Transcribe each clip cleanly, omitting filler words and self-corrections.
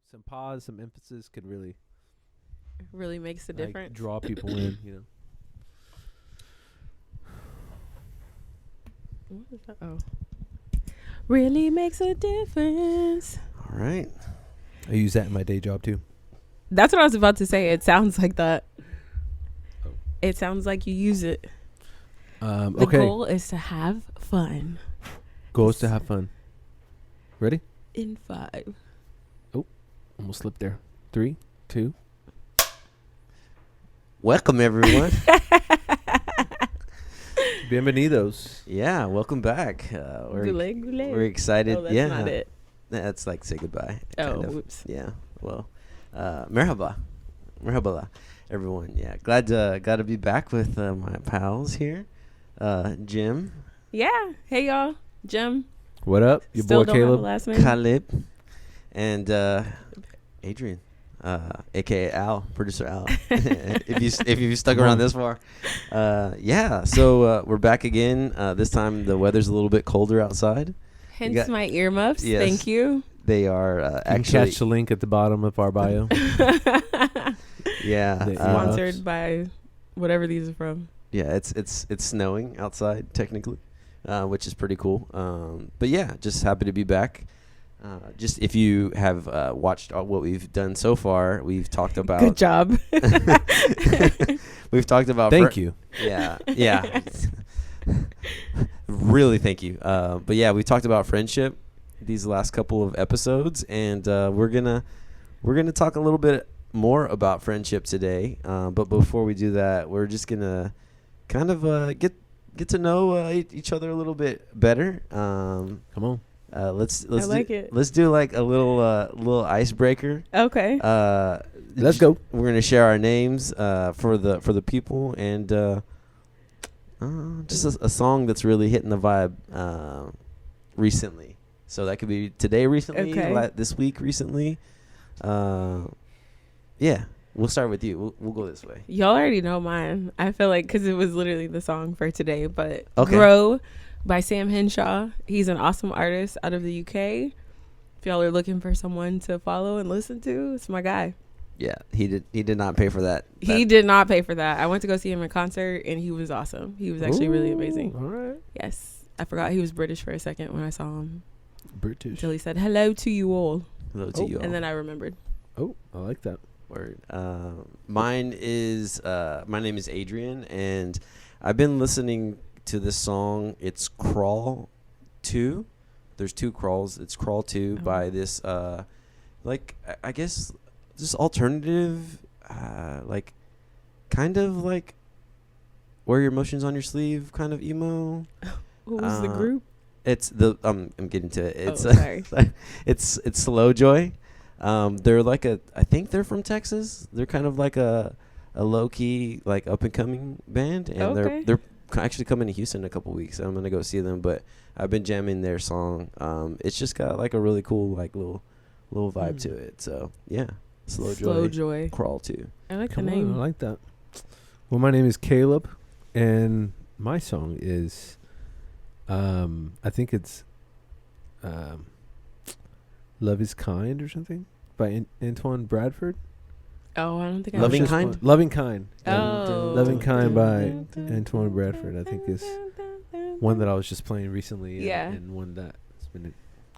some pause, some emphasis could really makes a difference. Draw people in, What is that? Oh. Really makes a difference. All right. I use that in my day job too. That's what I was about to say. It sounds like that. Oh. It sounds like you use it. The okay. goal is to have fun. Goals to have fun. Ready? In 5. Almost slipped there. 3, 2. Welcome, everyone. Bienvenidos. Yeah, welcome back. We're excited. Oh, that's yeah, not it. That's like say goodbye. Oh, whoops. Yeah. Well, merhaba, everyone. Yeah, glad to be back with my pals here. Jim, Yeah. Hey, y'all. Jim. What up? Your Still boy don't have a Caleb. last name. Caleb, and Adrian, aka Al, producer Al. if you stuck around this far, yeah. So we're back again. This time the weather's a little bit colder outside. Hence my earmuffs. Yes. Thank you. They are You can actually catch the link at the bottom of our bio. yeah. The Sponsored by whatever these are from. Yeah, it's snowing outside technically, which is pretty cool. But yeah, just happy to be back. Just if you have watched what we've done so far, we've talked about. Good job. We've talked about. Thank you. Yeah, yeah. Really, thank you. But yeah, we talked about friendship these last couple of episodes, and we're gonna talk a little bit more about friendship today. But before we do that, we're just gonna kind of get to know each other a little bit better. Come on. Let's I like it. Let's do like a little icebreaker. Okay. Let's go. We're gonna share our names for the people, and just a song that's really hitting the vibe recently. So that could be today recently, Okay. this week recently. Yeah, we'll start with you. We'll go this way. Y'all already know mine. I feel like because it was literally the song for today. But Okay. Grow by Sam Henshaw. He's an awesome artist out of the UK. If y'all are looking for someone to follow and listen to, it's my guy. Yeah, he did not pay for that. He did not pay for that. I went to go see him in concert, and he was awesome. He was actually really amazing. All right. Yes. I forgot he was British for a second when I saw him. British. Until he said, hello to you all. Hello to you all. And then I remembered. Oh, I like that. Word. Mine is my name is Adrian, and I've been listening to this song. It's Crawl 2. There's 2 crawls. It's Crawl 2 by this like I guess this alternative like kind of like wear your emotions on your sleeve kind of emo. What was the group? It's the I'm getting to it. It's sorry. it's Slow Joy. They're like I think they're from Texas. They're kind of like a low key like up and coming band, and they're actually coming to Houston in a couple weeks. I'm gonna go see them, but I've been jamming their song. It's just got like a really cool like little vibe to it. So yeah, Slow Joy. Crawl 2. I like Come the name. on, I like that. Well, my name is Caleb, and my song is, I think it's, "Love Is Kind" or something by Antoine Bradford. Oh, I don't think I Loving know. Kind? Loving Kind. Oh. Loving Kind by Antoine Bradford, I think, is one that I was just playing recently. Yeah. And one that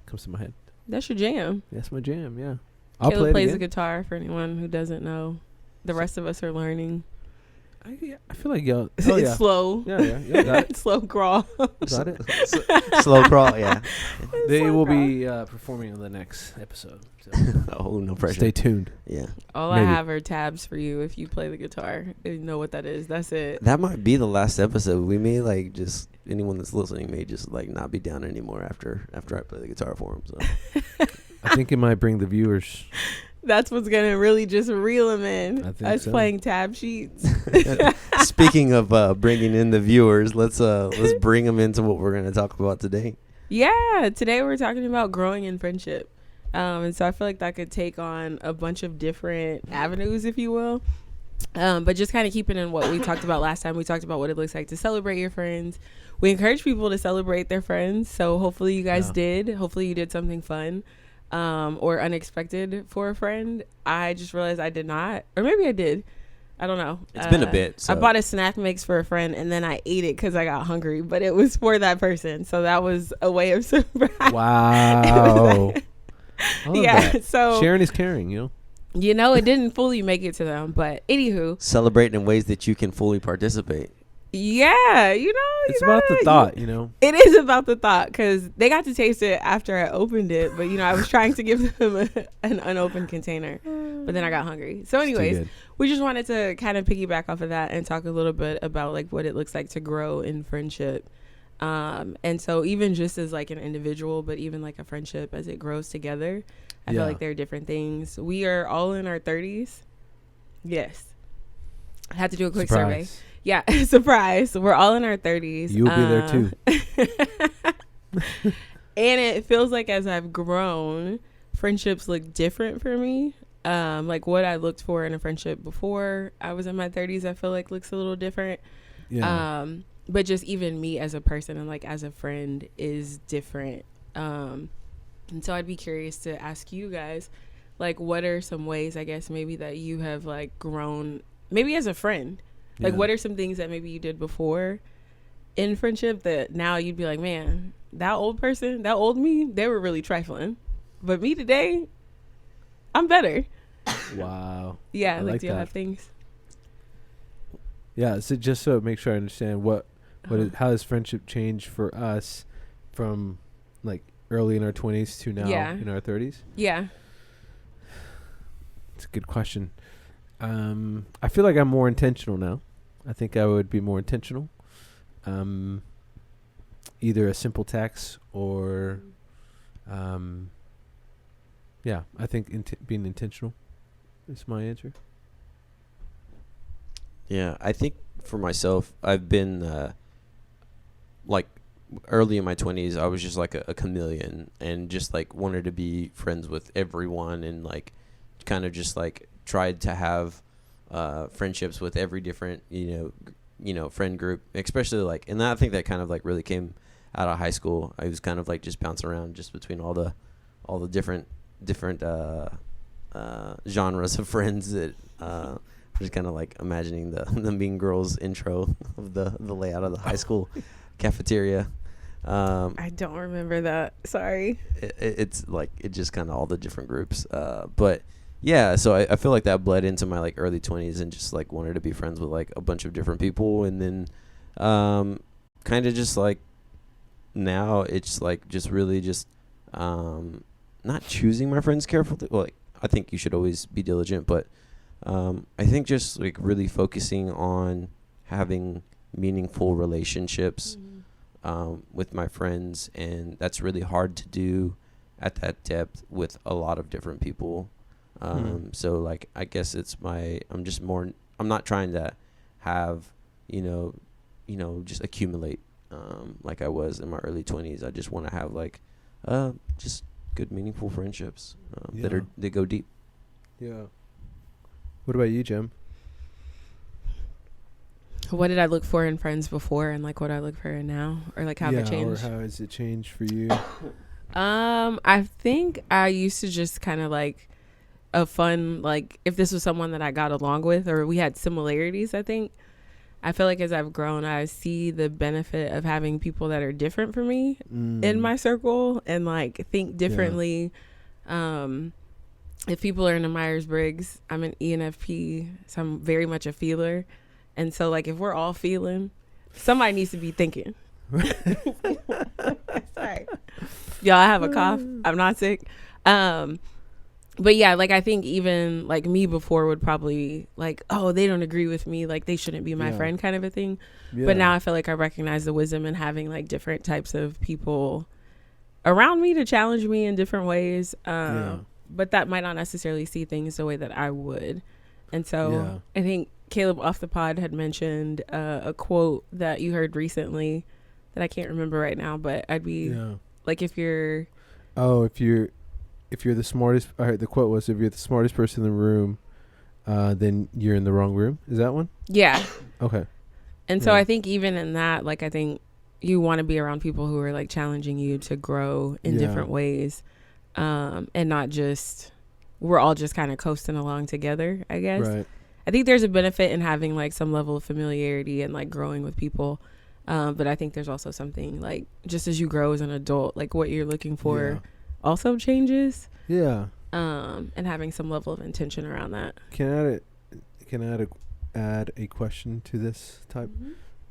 comes to my head. That's your jam. That's my jam, yeah. I'll Caleb play it plays again. the guitar for anyone who doesn't know. The rest of us are learning. I feel like y'all. It's Oh, yeah. slow. Yeah. Got it. Slow crawl. Got it. Slow Crawl, yeah. They Slow will crawl. be performing on the next episode. So Oh, no pressure. stay tuned. Yeah. All Maybe. I have are tabs for you if you play the guitar. You know what that is. That's it. That might be the last episode. We may like just anyone that's listening may just like not be down anymore after I play the guitar for them. So I think it might bring the viewers. That's what's going to really just reel them in. I think Us so. playing tab sheets. speaking of bringing in the viewers, let's bring them into what we're going to talk about today. Yeah. Today we're talking about growing in friendship. And so I feel like that could take on a bunch of different avenues, if you will. But just kind of keeping in what we talked about last time. We talked about what it looks like to celebrate your friends. We encourage people to celebrate their friends. So hopefully you guys did. Hopefully you did something fun. or unexpected for a friend. I just realized I did not, or maybe I did. I don't know. It's been a bit. So. I bought a snack mix for a friend, and then I ate it because I got hungry, but it was for that person. So that was a way of surprise. Wow. Yeah. That. So sharing is caring, you know? You know, it didn't fully make it to them, but anywho. Celebrating in ways that you can fully participate. Yeah, you know. It's about the thought, you know? It is about the thought because they got to taste it after I opened it. But, you know, I was trying to give them an unopened container. But then I got hungry. So anyways, we just wanted to kind of piggyback off of that and talk a little bit about like what it looks like to grow in friendship. And so even just as like an individual, but even like a friendship as it grows together, I feel like there are different things. We are all in our 30s. Yes. I had to do a quick survey. Yeah, surprise. We're all in our 30s. You'll be there too. And it feels like as I've grown, friendships look different for me. Like what I looked for in a friendship before I was in my 30s, I feel like looks a little different. Yeah. But just even me as a person and like as a friend is different. And so I'd be curious to ask you guys, like, what are some ways, I guess, maybe that you have like grown, maybe as a friend? Like, what are some things that maybe you did before in friendship that now you'd be like, man, that old person, that old me, they were really trifling. But me today, I'm better. Wow. Yeah. I like do you that. have things? Yeah. So just so make sure I understand how has friendship changed for us from like early in our 20s to now in our 30s? Yeah. It's a good question. I feel like I'm more intentional now. I think I would be more intentional. Either a simple text or, I think being intentional is my answer. Yeah, I think for myself, I've been like early in my 20s, I was just like a chameleon and just like wanted to be friends with everyone and like kind of just like tried to have friendships with every different friend group, especially like, and I think that kind of like really came out of high school. I was kind of like just bouncing around just between all the different genres of friends that just kind of like imagining the Mean Girls intro of the layout of the high school cafeteria. I don't remember that. Sorry. It's like it just kind of all the different groups. But yeah, so I feel like that bled into my like early 20s and just like wanted to be friends with like a bunch of different people. And then kind of just like now it's like just really just not choosing my friends carefully. Well, like, I think you should always be diligent, but I think just like really focusing on having meaningful relationships with my friends, and that's really hard to do at that depth with a lot of different people. So like I guess I'm not trying to have just accumulate like I was in my early 20s. I just want to have like just good meaningful friendships that go deep. Yeah. What about you, Jim? What did I look for in friends before and like what I look for now, or like how it changed? Or how has it changed for you? I think I used to just kind of like a fun, like if this was someone that I got along with or we had similarities. I think I feel like as I've grown, I see the benefit of having people that are different from me in my circle and like think differently. If people are in a Myers-Briggs, I'm an ENFP, so I'm very much a feeler. And so, like, if we're all feeling, somebody needs to be thinking. Sorry. Y'all, I have a cough. I'm not sick. But, yeah, like, I think even, like, me before would probably, like, oh, they don't agree with me. Like, they shouldn't be my friend kind of a thing. Yeah. But now I feel like I recognize the wisdom in having, like, different types of people around me to challenge me in different ways. But that might not necessarily see things the way that I would. And so I think Caleb off the pod had mentioned a quote that you heard recently that I can't remember right now, but I'd be like, if you're the smartest, all right, the quote was, if you're the smartest person in the room, then you're in the wrong room. Is that one? Yeah. Okay. And so I think even in that, like, I think you want to be around people who are like challenging you to grow in different ways. and not just we're all just kind of coasting along together, I guess. Right. I think there's a benefit in having like some level of familiarity and like growing with people. But I think there's also something like just as you grow as an adult, like what you're looking for also changes. Yeah. And having some level of intention around that. Can I add a question to this type?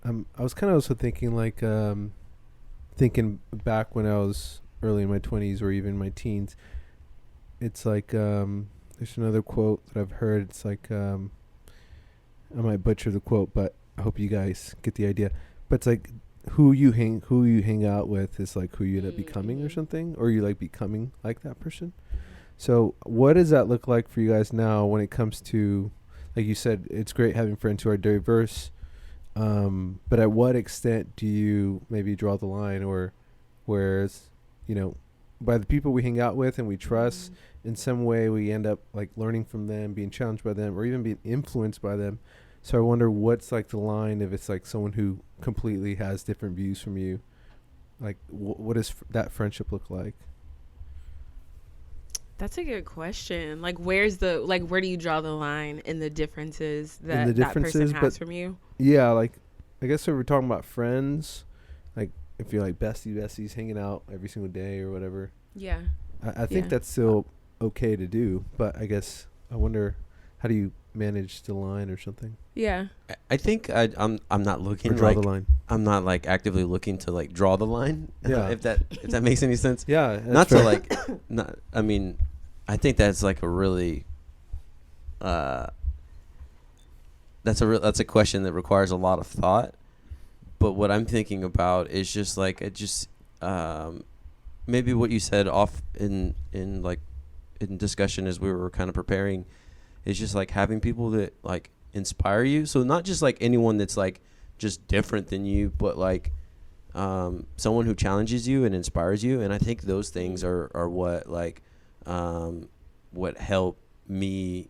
I was kind of also thinking like thinking back when I was early in my 20s or even my teens. It's like there's another quote that I've heard. It's like I might butcher the quote, but I hope you guys get the idea. But it's like who you hang out with is like who you end up becoming or something, or you like becoming like that person. So what does that look like for you guys now when it comes to, like you said, it's great having friends who are diverse, but at what extent do you maybe draw the line, or whereas, you know, by the people we hang out with and we trust, in some way we end up like learning from them, being challenged by them, or even being influenced by them. So I wonder what's like the line if it's like someone who completely has different views from you, like what does that friendship look like? That's a good question. Like, where do you draw the line in the differences that that person has from you? Yeah, like, I guess if we're talking about friends, like, if you're like besties hanging out every single day or whatever. Yeah. I think that's still okay to do, but I guess I wonder, how do you manage the line or something? Yeah. I think I'm not looking or draw like the line. I'm not like actively looking to like draw the line. Yeah. if that makes any sense. Yeah. Not fair. To like, not. I mean, I think that's like a really, that's a question that requires a lot of thought. But what I'm thinking about is just like maybe what you said off in discussion as we were kind of preparing, is just like having people that like inspire you. So not just like anyone that's like just different than you, but like someone who challenges you and inspires you. And I think those things are what like what help me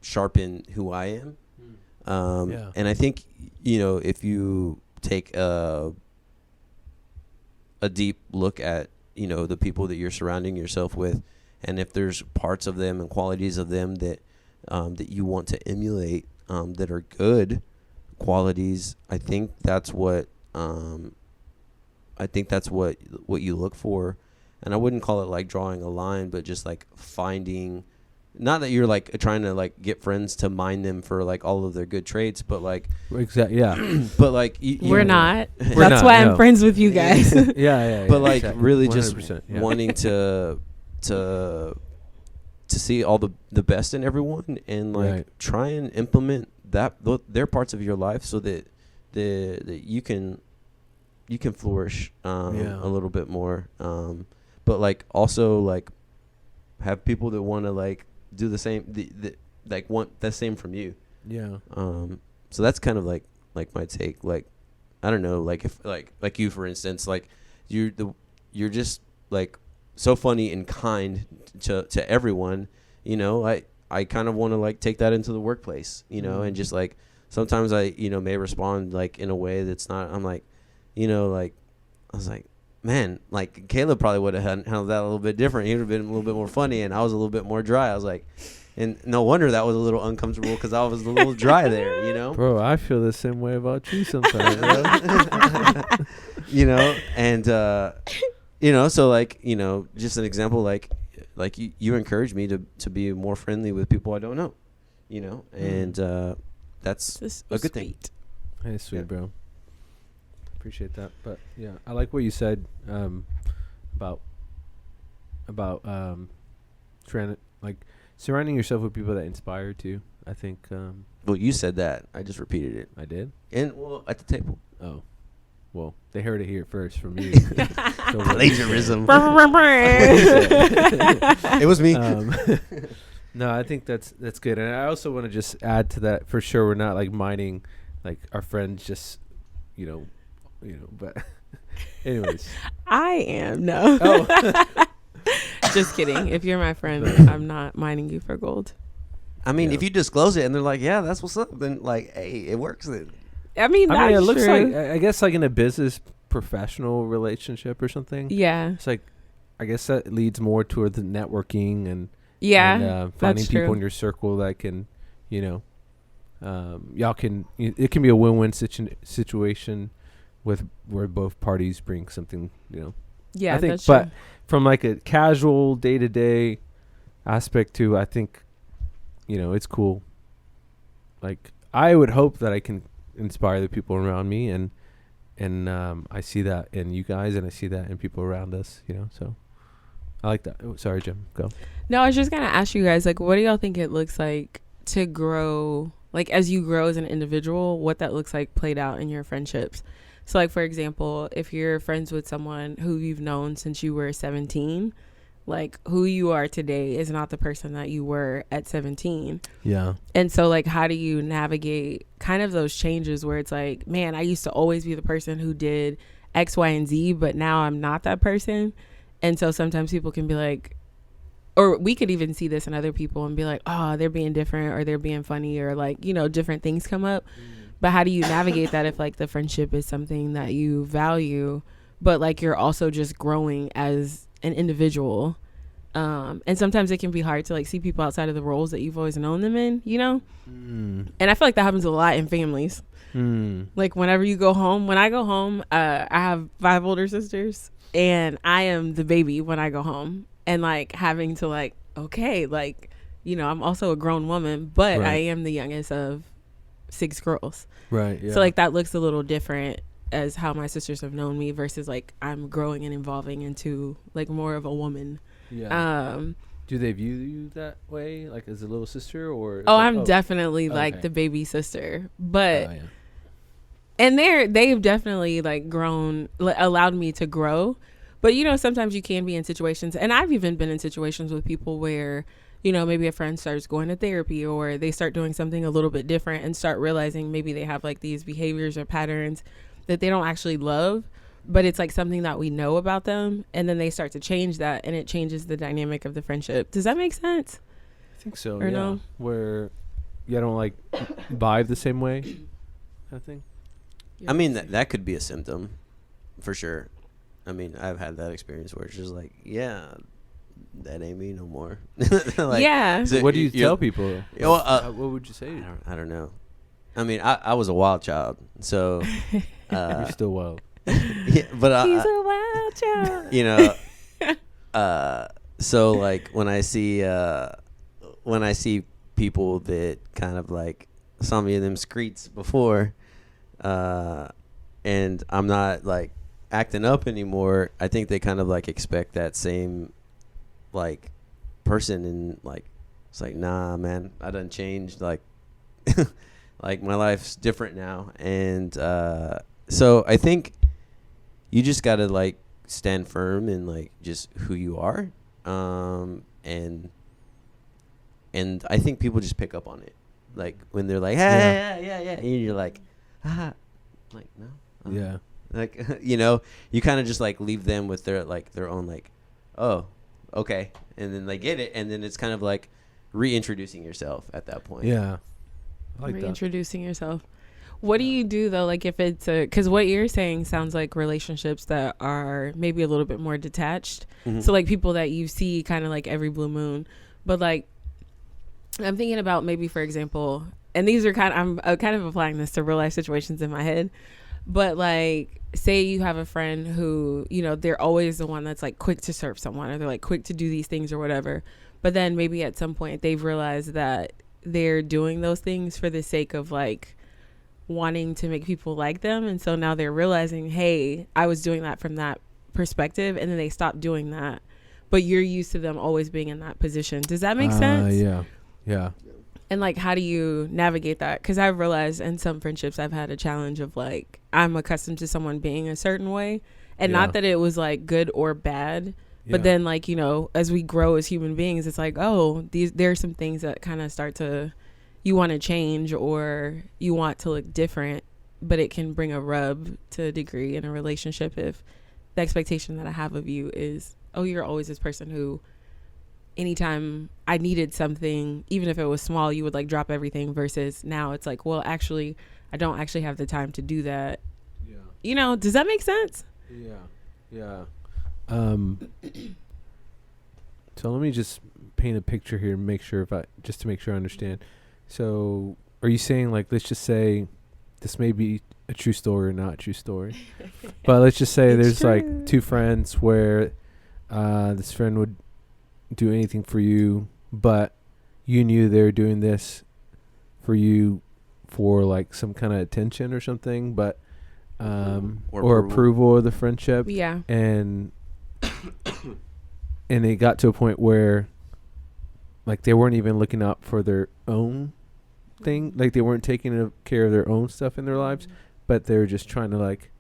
sharpen who I am. And I think, if you take a deep look at, the people that you're surrounding yourself with, and if there's parts of them and qualities of them that that you want to emulate, that are good qualities, I think that's what you look for. And I wouldn't call it like drawing a line, but just like finding, not that you're like trying to like get friends to mine them for like all of their good traits, but like exactly, yeah. But like we're not. That's why I'm friends with you guys. yeah. But like really just wanting to see all the best in everyone, and like try and implement their parts of your life so that you can flourish a little bit more. But like also like have people that want to like do the same, like want the same from you. Yeah. So that's kind of like my take. Like, I don't know, like if like you, for instance, like you're just like so funny and kind to everyone, I kind of want to like take that into the workplace, and just like sometimes I, may respond like in a way that's not, I'm like, like I was like, man, like Caleb probably would have handled that a little bit different. He would have been a little bit more funny, and I was a little bit more dry. I was like, and no wonder that was a little uncomfortable because I was a little dry there, Bro, I feel the same way about you sometimes, and so like, just an example, like you encourage me to be more friendly with people I don't know, and that's a good thing. Hey, sweet, bro. Appreciate that. But yeah, I like what you said about trying to like surrounding yourself with people that inspire too. I think well, you said that, I just repeated it. I did, and at the table. Oh, well, they heard it here first from you. So plagiarism. It was me. No, I think that's good, and I also want to just add to that, for sure we're not like minding like our friends just but anyways. I am. No. Oh. Just kidding. If you're my friend, I'm not mining you for gold. I mean, if you disclose it and they're like, yeah, that's what's up, then like, hey, it works then. I mean, it looks like, I guess like in a business professional relationship or something. Yeah. It's like, I guess that leads more toward the networking and finding that's people true. in your circle that can, y'all can. It can be a win-win situation where both parties bring something. Yeah, I think, that's but true. from like a casual day-to-day aspect to, I think, it's cool. Like, I would hope that I can inspire the people around me, and I see that in you guys, and I see that in people around us. So I like that. Oh, sorry, Jim. Go. No, I was just gonna ask you guys, like, what do y'all think it looks like to grow, like, as you grow as an individual, what that looks like played out in your friendships? So, like, for example, if you're friends with someone who you've known since you were 17, like, who you are today is not the person that you were at 17. Yeah. And so, like, how do you navigate kind of those changes where it's like, man, I used to always be the person who did X, Y, and Z, but now I'm not that person. And so sometimes people can be like, or we could even see this in other people and be like, oh, they're being different, or they're being funny, or like, different things come up. But how do you navigate that if like the friendship is something that you value, but like you're also just growing as an individual? And sometimes it can be hard to like see people outside of the roles that you've always known them in, And I feel like that happens a lot in families. Like whenever you go home, when I go home, I have 5 older sisters, and I am the baby when I go home, and like having to like, okay, like, I'm also a grown woman, but Right. I am the youngest of 6 girls. Right. Yeah. So like that looks a little different as how my sisters have known me versus like I'm growing and evolving into like more of a woman. Yeah. Do they view you that way, like as a little sister, or? I'm definitely like okay. the baby sister, but Yeah. and they've definitely like grown, allowed me to grow. But sometimes you can be in situations, and I've even been in situations with people where maybe a friend starts going to therapy, or they start doing something a little bit different and start realizing maybe they have like these behaviors or patterns that they don't actually love, but it's like something that we know about them, and then they start to change that, and it changes the dynamic of the friendship. Does that make sense? I think so. Or yeah. no? Where you don't like vibe the same way, I think. I mean, that could be a symptom, for sure. I mean, I've had that experience where it's just like, yeah, that ain't me no more. Like, yeah. so What do you tell people? Well, what would you say? I don't know. I mean, I was a wild child, so You're still wild. yeah, but He's a wild child. So like when I see people that kind of like saw me in them streets before, and I'm not like acting up anymore, I think they kind of like expect that same like person, and like it's like, nah, man, I done changed, like like my life's different now. And so I think you just gotta like stand firm in like just who you are, and I think people just pick up on it, like when they're like, hey, yeah, and you're like, like, no, Yeah. like you kind of just like leave them with their own like, oh, okay, and then they get it, and then it's kind of like reintroducing yourself at that point. Yeah. I like that. Reintroducing yourself. What do you do though, like if it's because what you're saying sounds like relationships that are maybe a little bit more detached, so like people that you see kind of like every blue moon, but like I'm thinking about maybe, for example, and these are I'm kind of applying this to real life situations in my head, but like say you have a friend who they're always the one that's like quick to serve someone, or they're like quick to do these things or whatever, but then maybe at some point they've realized that they're doing those things for the sake of like wanting to make people like them, and so now they're realizing, hey, I was doing that from that perspective, and then they stop doing that, but you're used to them always being in that position. Does that make sense? Yeah. And like how do you navigate that? Because I've realized in some friendships I've had a challenge of like I'm accustomed to someone being a certain way, and not that it was like good or bad, but then like as we grow as human beings, it's like, oh, there are some things that kind of start to, you want to change or you want to look different, but it can bring a rub to a degree in a relationship if the expectation that I have of you is, oh, you're always this person who anytime I needed something, even if it was small, you would like drop everything, versus now it's like, well, actually I don't actually have the time to do that. Does that make sense? Yeah. So let me just paint a picture here and make sure to make sure I understand. So are you saying, like, let's just say this may be a true story or not a true story, but let's just say there's like two friends where this friend would do anything for you, but you knew they were doing this for you for like some kind of attention or something, but or approval of the friendship. Yeah. And it got to a point where like they weren't even looking out for their own thing, like they weren't taking care of their own stuff in their lives, but they were just trying to like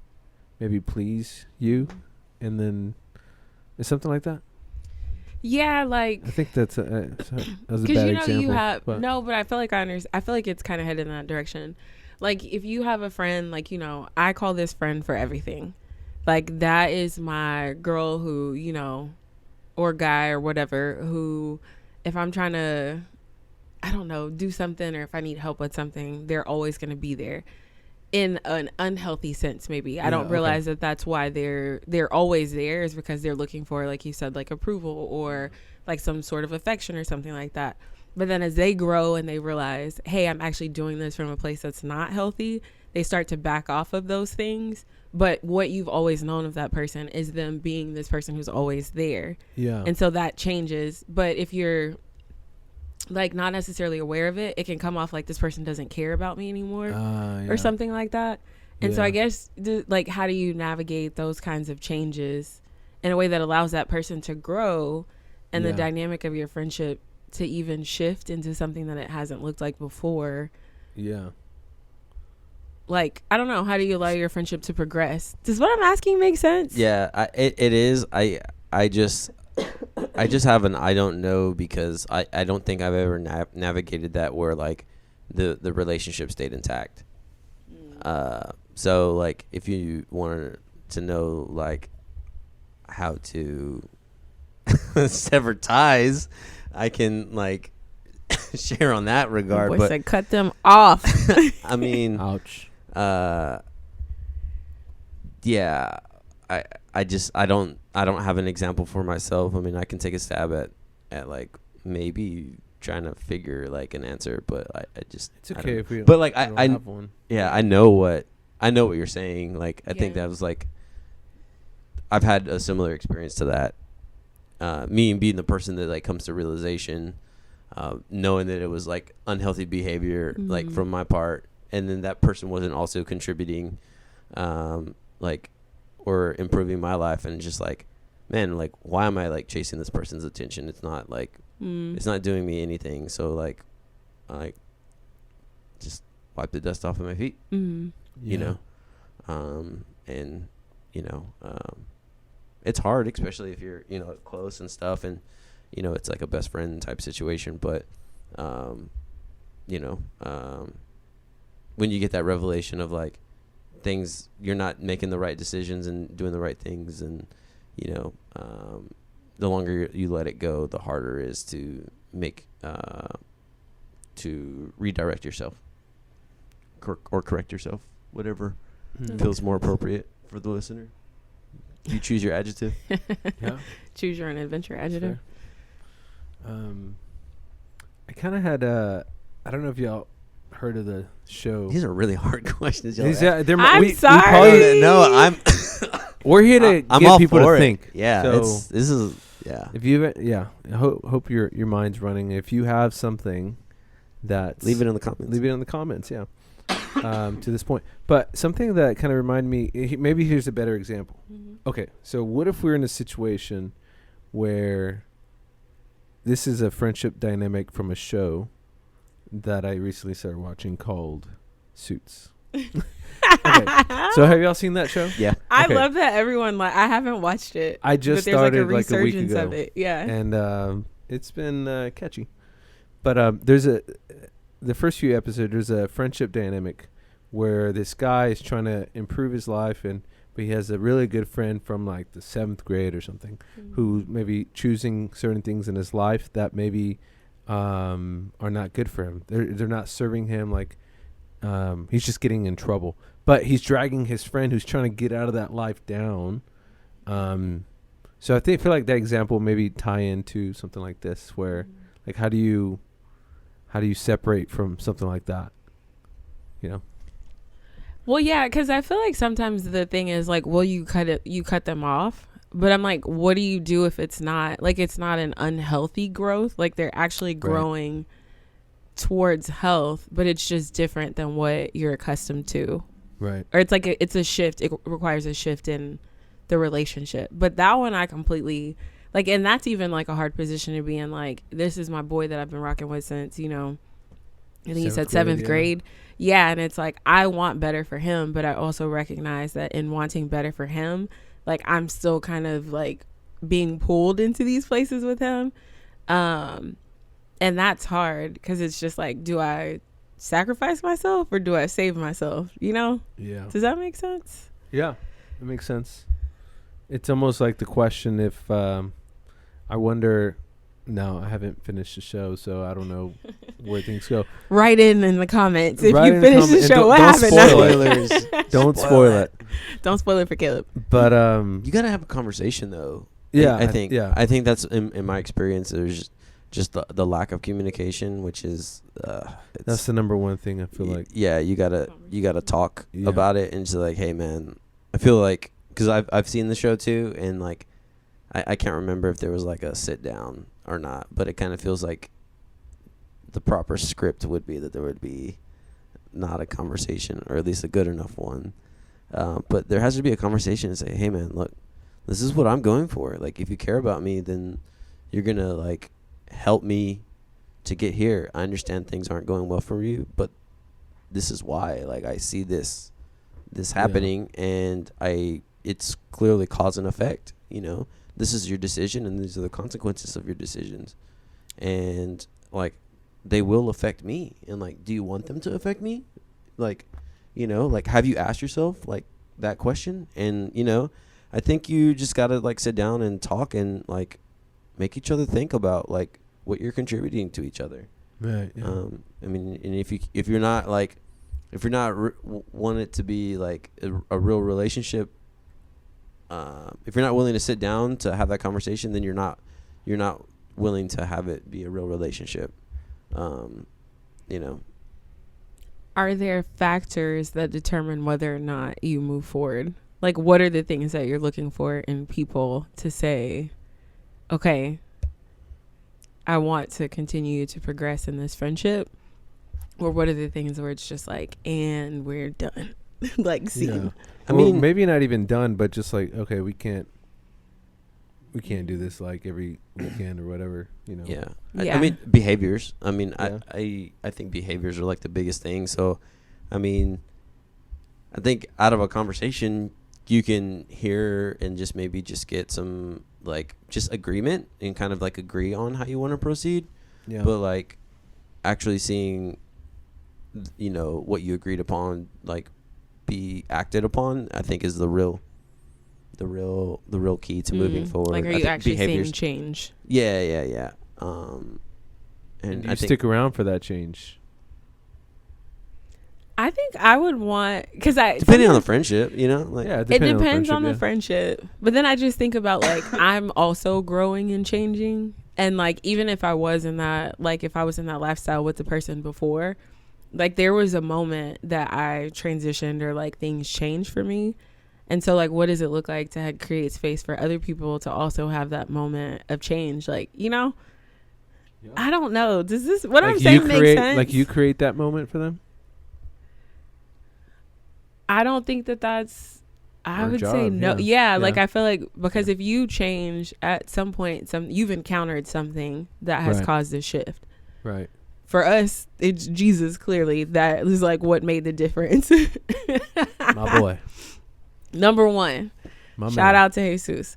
maybe please you, and then is something like that. Yeah, like I think that was a bad example. You have but I feel like I feel like it's kind of headed in that direction. Like if you have a friend, like, you know, I call this friend for everything. Like that is my girl who, you know, or guy or whatever, who if I'm trying to, I don't know, do something, or if I need help with something, they're always going to be there. In an unhealthy sense, maybe. I don't realize that that's why they're always there, is because they're looking for, like you said, like approval or like some sort of affection or something like that. But then as they grow and they realize, hey, I'm actually doing this from a place that's not healthy, they start to back off of those things. But what you've always known of that person is them being this person who's always there. Yeah. And so that changes. But if you're like not necessarily aware of it, it can come off like this person doesn't care about me anymore or something like that. And so I guess like how do you navigate those kinds of changes in a way that allows that person to grow and the dynamic of your friendship to even shift into something that it hasn't looked like before? Yeah. Like, I don't know. How do you allow your friendship to progress? Does what I'm asking make sense? Yeah, it is. I just have an I don't know, because I don't think I've ever navigated that where like the relationship stayed intact. So like if you wanted to know like how to sever ties, I can like share on that regard. Boy, but said cut them off. I mean, ouch. Yeah, I don't have an example for myself. I mean, I can take a stab at like maybe trying to figure like an answer, but I just it's okay if we but like I have one. Yeah, I know what you're saying. Like I think that was like I've had a similar experience to that. Me being the person that like comes to realization, knowing that it was like unhealthy behavior like from my part, and then that person wasn't also contributing like or improving my life, and just like, man, like why am I like chasing this person's attention? It's not like it's not doing me anything. So like just wipe the dust off of my feet. You know, and you know, it's hard, especially if you're, you know, close and stuff, and you know it's like a best friend type situation. But you know, when you get that revelation of like things, you're not making the right decisions and doing the right things, and you know, the longer you let it go, the harder it is to make to redirect yourself or correct yourself, whatever feels more appropriate for the listener. You choose your adjective. Yeah. Choose your own adventure adjective. Sure. I kind of had I don't know if y'all heard of the show. These are really hard questions. I'm sorry. We're here to get people to think. Yeah. So this is. Yeah. If you I hope your mind's running. If you have something that, leave it in the comments. Leave it in the comments. Yeah. To this point, but something that kind of reminded me. Maybe here's a better example. Okay, so what if we're in a situation where this is a friendship dynamic from a show that I recently started watching called Suits. Okay, so have y'all seen that show? Yeah. I love that everyone I haven't watched it. I just started like a week ago. Of it. Yeah. And it's been catchy. But there's the first few episodes, there's a friendship dynamic where this guy is trying to improve his life, but he has a really good friend from like the 7th grade or something who maybe choosing certain things in his life that maybe are not good for him. They're not serving him, like he's just getting in trouble. but he's dragging his friend who's trying to get out of that life down. So I feel like that example maybe tie into something like this, where like how do you separate from something like that? You know. Well, yeah, because I feel like sometimes the thing is like, well, you cut them off, but I'm like, what do you do if it's not an unhealthy growth? Like they're actually growing towards health, but it's just different than what you're accustomed to. Right. Or it's like it's a shift. It requires a shift in the relationship. But that one I completely like, and that's even like a hard position to be in. Like, this is my boy that I've been rocking with since, you know, I think you said seventh grade. Yeah. And it's like, I want better for him, but I also recognize that in wanting better for him, like I'm still kind of like being pulled into these places with him. And that's hard because it's just like, do I sacrifice myself or do I save myself? You know? Yeah. Does that make sense? Yeah, it makes sense. It's almost like the question if I wonder. No, I haven't finished the show, so I don't know where things go. Write in the comments if Write you finish the show. What happened? Spoilers. Don't spoil it. Don't spoil it for Caleb. But You gotta have a conversation though. yeah, I think. yeah. I think that's in my experience. There's just the lack of communication, which is That's the number one thing I feel like. Yeah, you gotta talk Yeah. about it and just like, hey man, I feel like because I've seen the show too, and like I can't remember if there was like a sit down or not, but it kind of feels like the proper script would be that there would be not a conversation, or at least a good enough one. But there has to be a conversation and say, hey man, look, this is what I'm going for. Like, if you care about me, then you're gonna like help me to get here. I understand things aren't going well for you, but this is why. Like, I see this happening, and it's clearly cause and effect. You know, this is your decision, and these are the consequences of your decisions, and like they will affect me. And like, do you want them to affect me? Like, you know, like, have you asked yourself like that question? And you know, I think you just gotta like sit down and talk and like make each other think about like what you're contributing to each other. Right. Yeah. I mean, and if you're not want it to be like a real relationship, if you're not willing to sit down to have that conversation, then you're not willing to have it be a real relationship. You know. Are there factors that determine whether or not you move forward? Like, what are the things that you're looking for in people to say, okay, I want to continue to progress in this friendship? Or what are the things where it's just like, and we're done? Like, see. Yeah. I Well, mean, maybe not even done, but just like, okay, we can't do this like every weekend or whatever, you know. yeah. Yeah. I mean, behaviors. I mean, Yeah. I think behaviors are like the biggest thing. So, I mean, I think out of a conversation, you can hear and just maybe just get some like just agreement and kind of like agree on how you want to proceed. Yeah. But like actually seeing, you know, what you agreed upon like be acted upon, I think is the real key to moving forward. Like, are I you think actually seeing change? Yeah. And do I you think stick around for that change? I think I would want, because depending on the friendship, you know, like Yeah, it depends on the yeah. friendship. But then I just think about like I'm also growing and changing, and like even if I was in that, like if I was in that lifestyle with the person before, like there was a moment that I transitioned or like things changed for me. And so like, what does it look like to create space for other people to also have that moment of change? Like, you know, Yeah. I don't know. Does this, what Like I'm saying make sense? Like you create that moment for them? I don't think that's, I Our would job, say no. yeah. Yeah, like Yeah. I feel like because if you change at some point, you've encountered something that has Right. caused a shift. Right. For us, it's Jesus, clearly. That is like what made the difference. My boy. Number one. My Shout man. out to Jesus.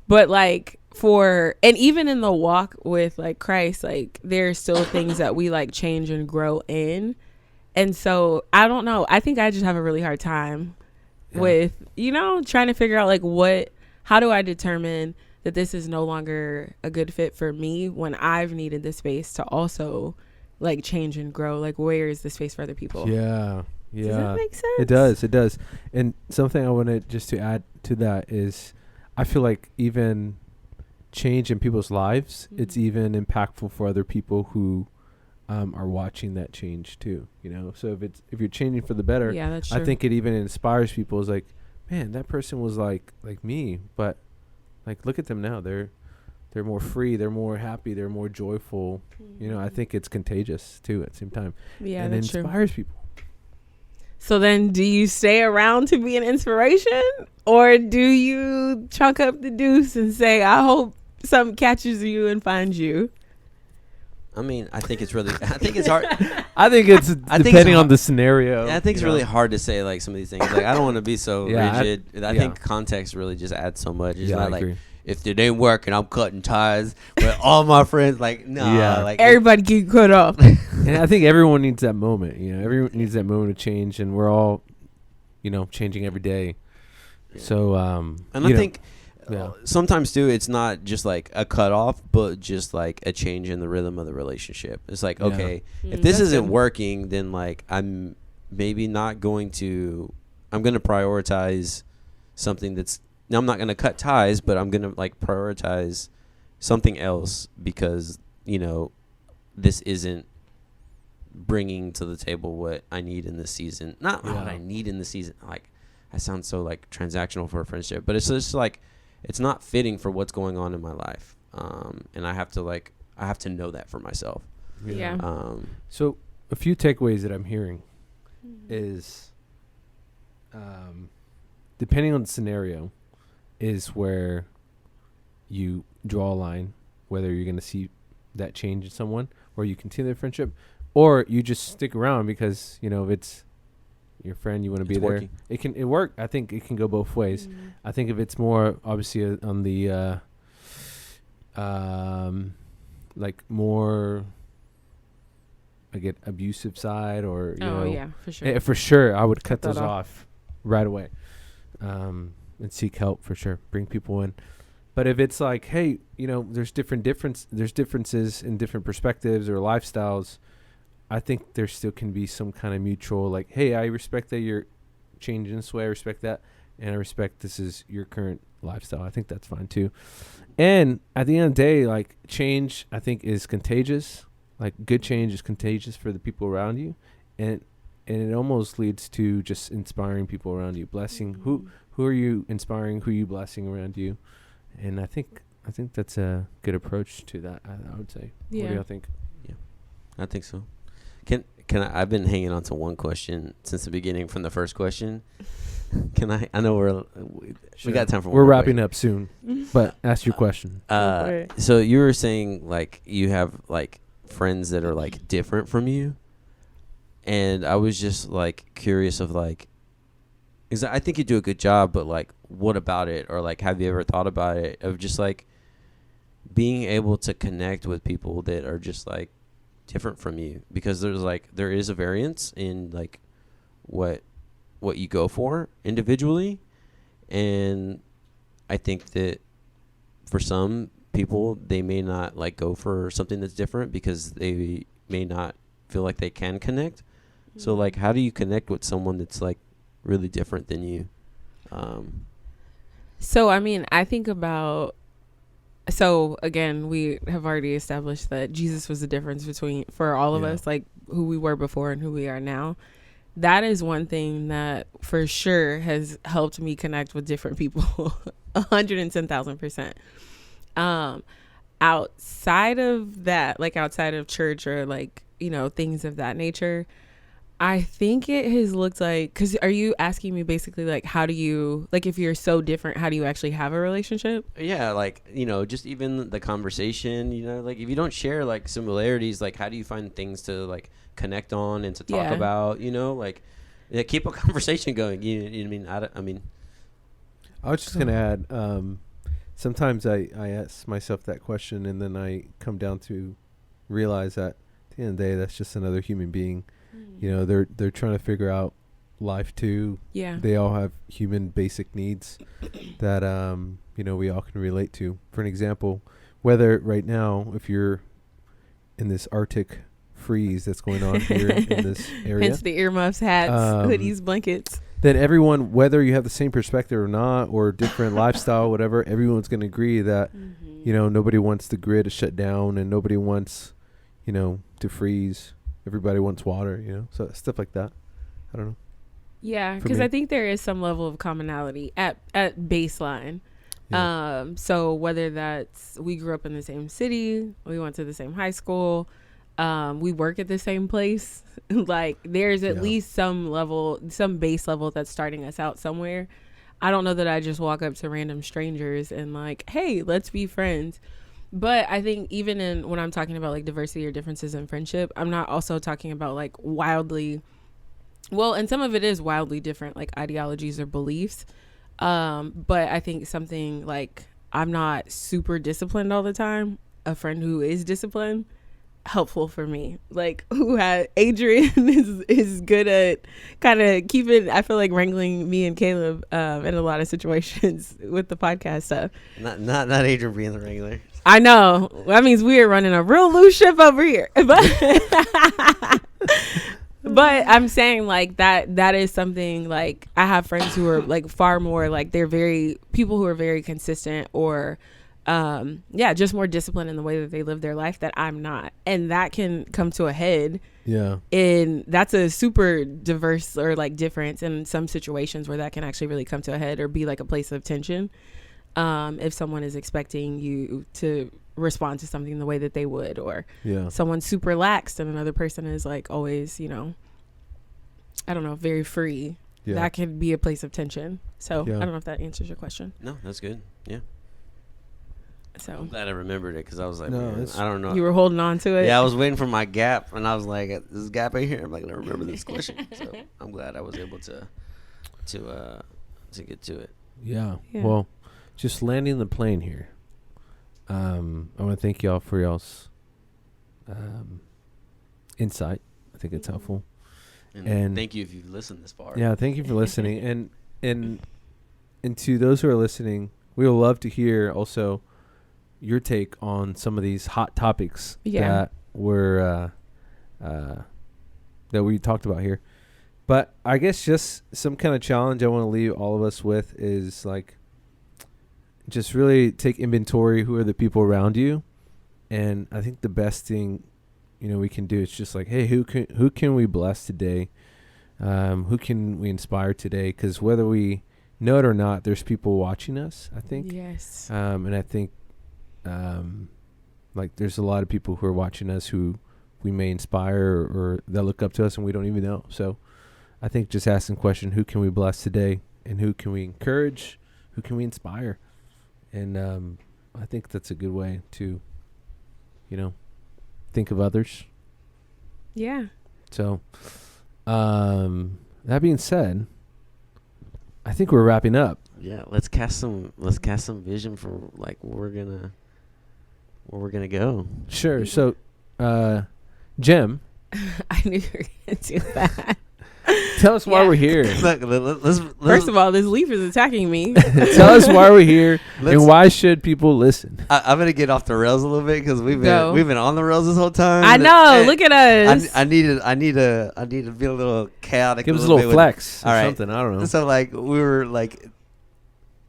But like and even in the walk with like Christ, like there's still things that we like change and grow in. And so I don't know. I think I just have a really hard time with, you know, trying to figure out like how do I determine that this is no longer a good fit for me when I've needed the space to also like change and grow? Like, where is the space for other people? Yeah. Yeah. Does that make sense? It does. And something I wanted just to add to that is I feel like even change in people's lives, it's even impactful for other people who are watching that change too, you know. So if you're changing for the better, Yeah, that's true. I think it even inspires people. It's like, man, that person was like me, but like look at them now. They're more free, they're more happy, they're more joyful. You know, I think it's contagious too at the same time. Yeah, and that's it inspires people. So then do you stay around to be an inspiration, or do you chunk up the deuce and say, I hope something catches you and finds you? I mean, I think it's hard. I think it's depending on the scenario. Yeah, I think it's really hard to say like some of these things. Like I don't want to be so rigid. I think context really just adds so much. It's not like if it ain't working, I'm cutting ties with all my friends. Like like everybody get cut off. And I think everyone needs that moment. You know, everyone needs that moment of change, and we're all, you know, changing every day. Yeah. So and I think sometimes too, it's not just like a cutoff, but just like a change in the rhythm of the relationship. It's like, okay, if this isn't working, then like I'm maybe not going to. I'm going to prioritize something that's. Now I'm not going to cut ties, but I'm going to like prioritize something else because, you know, this isn't bringing to the table what I need in this season. Not what I need in the season. Like, I sound so like transactional for a friendship, but it's just like, it's not fitting for what's going on in my life. And I have to know that for myself. Yeah. So a few takeaways that I'm hearing is, depending on the scenario, is where you draw a line, whether you're going to see that change in someone, or you continue the friendship, or you just stick around because, you know, if it's your friend, you want to be there. Working. It work. I think it can go both ways. I think if it's more obviously on the like more I get abusive side, or you know, for sure. For sure I would cut that those off right away. And seek help for sure. Bring people in. But if it's like, hey, you know, there's differences in different perspectives or lifestyles, I think there still can be some kind of mutual, like, hey, I respect that you're changing this way. I respect that. And I respect this is your current lifestyle. I think that's fine too. And at the end of the day, like, change, I think, is contagious. Like, good change is contagious for the people around you. And it almost leads to just inspiring people around you, blessing. Who are you inspiring? Who are you blessing around you? And I think that's a good approach to that. I would say. Yeah. What do y'all think? Yeah, I think so. Can I've been hanging on to one question since the beginning from the first question. Can I? I know we got time for. We're wrapping up soon, but ask your question. So you were saying like you have like friends that are like different from you, and I was just like curious of like. Because I think you do a good job, but like, what about it? Or like, have you ever thought about it of just like being able to connect with people that are just like different from you? Because there is a variance in like what you go for individually, and I think that for some people they may not like go for something that's different because they may not feel like they can connect. So like, how do you connect with someone that's like really different than you? So I mean, I think about, so again, we have already established that Jesus was the difference between, for all of us, like who we were before and who we are now. That is one thing that for sure has helped me connect with different people 110,000%. Outside of that, like outside of church or like, you know, things of that nature, I think it has looked like, because are you asking me basically like, how do you, like, if you're so different, how do you actually have a relationship? Yeah, like, you know, just even the conversation, you know, like if you don't share like similarities, like how do you find things to like connect on and to talk about, you know, like keep a conversation going. You know what I mean? I was just going to add, sometimes I ask myself that question and then I come down to realize that at the end of the day, that's just another human being. You know, they're trying to figure out life too. Yeah. They all have human basic needs that, you know, we all can relate to. For an example, whether right now, if you're in this Arctic freeze that's going on here in this area. Hence the earmuffs, hats, hoodies, blankets. Then everyone, whether you have the same perspective or not, or different lifestyle, whatever, everyone's going to agree that, you know, nobody wants the grid to shut down and nobody wants, you know, to freeze. Everybody wants water, you know, so stuff like that. I don't know. Yeah, because I think there is some level of commonality at baseline. Yeah. So whether that's we grew up in the same city, we went to the same high school, we work at the same place, like there's at least some level, some base level that's starting us out somewhere. I don't know that I just walk up to random strangers and like, hey, let's be friends. But I think even in when I'm talking about like diversity or differences in friendship, I'm not also talking about like wildly, well, and some of it is wildly different, like ideologies or beliefs. But I think something like I'm not super disciplined all the time. A friend who is disciplined, helpful for me. Like who had Adrian is good at kind of keeping, I feel like wrangling me and Caleb in a lot of situations with the podcast stuff. Not Adrian being the wrangler. I know. That means we are running a real loose ship over here. But I'm saying like that is something like I have friends who are like far more like they're very people who are very consistent or just more disciplined in the way that they live their life that I'm not. And that can come to a head. Yeah. And that's a super diverse or like difference in some situations where that can actually really come to a head or be like a place of tension. If someone is expecting you to respond to something the way that they would, or someone's super laxed and another person is like always, you know, I don't know, very free. That could be a place of tension. So I don't know if that answers your question. No, that's good. Yeah. So I'm glad I remembered it because I was like, man, I don't know. You were holding on to it. Yeah, I was waiting for my gap, and I was like, "This gap right here." I'm like, I remember this question. So I'm glad I was able to get to it. Yeah. Well, just landing the plane here. I want to thank y'all for y'all's insight. I think it's helpful. And thank you if you've listened this far. Yeah, thank you for listening. And to those who are listening, we will love to hear also your take on some of these hot topics that were that we talked about here. But I guess just some kind of challenge I want to leave all of us with is like just really take inventory. Who are the people around you? And I think the best thing, you know, we can do is just like, hey, who can we bless today? Who can we inspire today? Because whether we know it or not, there's people watching us, I think. Yes. And I think like there's a lot of people who are watching us who we may inspire or they'll look up to us and we don't even know. So I think just asking the question, who can we bless today? And who can we encourage? Who can we inspire? And I think that's a good way to, you know, think of others. Yeah. So that being said, I think we're wrapping up. Yeah, let's cast some vision for like where we're gonna go. Sure. So Jim, I knew you were gonna do that. Tell us why we're here. Let's First of all, this leaf is attacking me. Tell us why we're here and why should people listen. I'm gonna get off the rails a little bit because we've been on the rails this whole time. I know. Look at us. I need to be a little chaotic. Give us a little flex or something. I don't know. So like we were like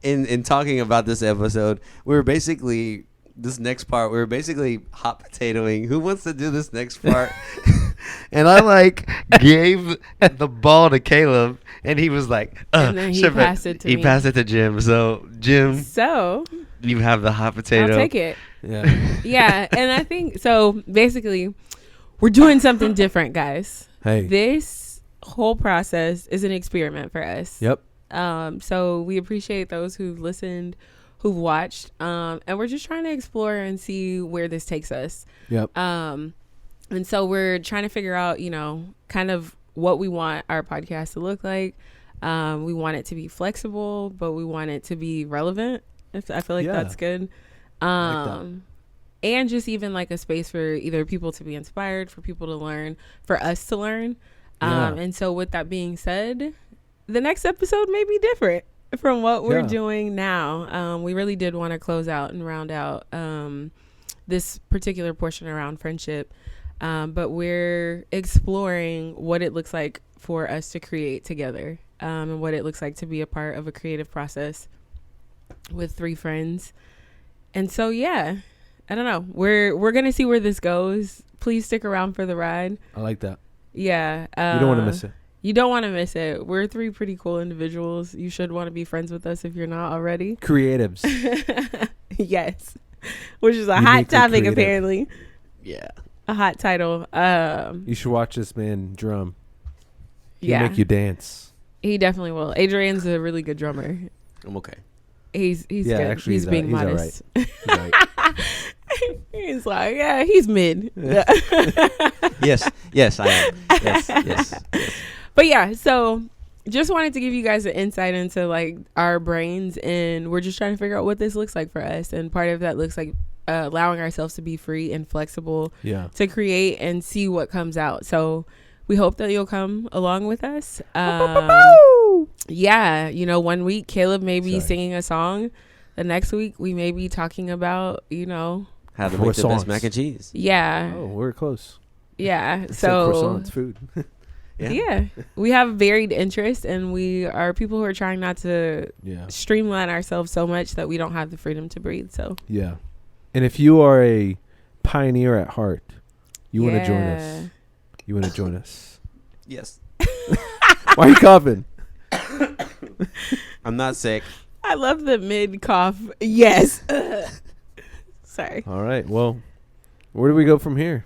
in talking about this episode, we were basically hot potatoing. Who wants to do this next part? And I like gave the ball to Caleb, and he was like, and then he passed it to me. He passed it to Jim. So Jim, you have the hot potato. I'll take it. Yeah. Yeah. And I think so. Basically, we're doing something different, guys. Hey, this whole process is an experiment for us. Yep. So we appreciate those who've listened, who've watched, and we're just trying to explore and see where this takes us. Yep. And so we're trying to figure out, you know, kind of what we want our podcast to look like. We want it to be flexible, but we want it to be relevant. I feel like that's good. I like that. And just even like a space for either people to be inspired, for people to learn, for us to learn. And so with that being said, the next episode may be different from what we're doing now. We really did want to close out and round out this particular portion around friendship but we're exploring what it looks like for us to create together, and what it looks like to be a part of a creative process with 3 friends. And so, yeah, I don't know. We're going to see where this goes. Please stick around for the ride. I like that. Yeah. You don't want to miss it. You don't want to miss it. We're 3 pretty cool individuals. You should want to be friends with us if you're not already. Creatives. Yes. Which is a Uniquely hot topic, creative. apparently. Yeah. A hot title. You should watch this man drum. He'll Yeah. make you dance. He definitely will. Adrian's a really good drummer. I'm okay. He's Yeah, good. actually, He's being he's all modest. He's right. He's like, yeah, he's mid. Yes. Yes, I am. Yes. But yeah, so just wanted to give you guys an insight into like our brains, and we're just trying to figure out what this looks like for us. And part of that looks like allowing ourselves to be free and flexible Yeah. to create and see what comes out. So we hope that you'll come along with us. Yeah, you know, one week Caleb may be singing a song. The next week we may be talking about, you know, How to 4 make the best songs. mac and cheese. yeah. Oh, we're close. Yeah. Except So croissants, food. yeah, we have varied interests, and we are people who are trying not to Yeah. streamline ourselves so much that we don't have the freedom to breathe. So Yeah. And if you are a pioneer at heart, you want to join Yeah. us. You want to join us. Yes. Why are you coughing? I'm not sick. I love the mid cough. Yes. Sorry. All right. Well, where do we go from here?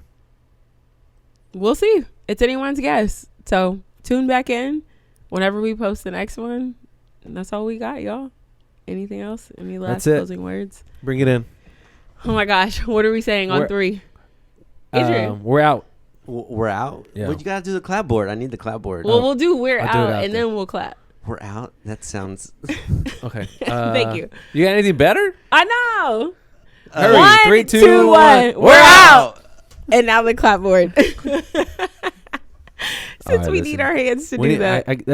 We'll see. It's anyone's guess. So tune back in whenever we post the next one. And that's all we got, y'all. Anything else? Any last That's it. closing words? Bring it in. Oh my gosh. What are we saying on We're- 3? Adrian. We're out. We're out? Yeah. But you got to do the clapboard. I need the clapboard. Well, we'll do we're I'll do it out, after. and then we'll clap. We're out? That sounds... Okay. Thank you. You got anything better? I know. Hurry. 1, 3, 2, 2, 1. 1. We're out. And now the clapboard. Since right, we listen. need our hands to We do need- that.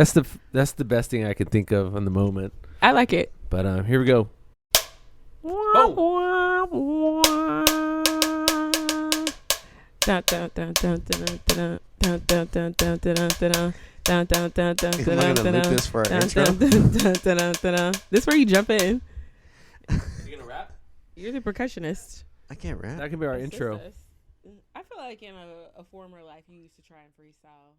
that's the best thing I could think of in the moment. I like it. But here we go. Dun, dun, dun, dun, dun, dun, dun, dun, dun, dun, dun, dun, dun. Dun, dun, dun, dun, Am I dun, going to dun, loop dun, this for our dun, intro? dun, dun, dun, dun, dun, dun. This is where you jump in. You gonna rap? You're the percussionist. I can't rap. That can be our intro. I feel like in a former life you used to try and freestyle.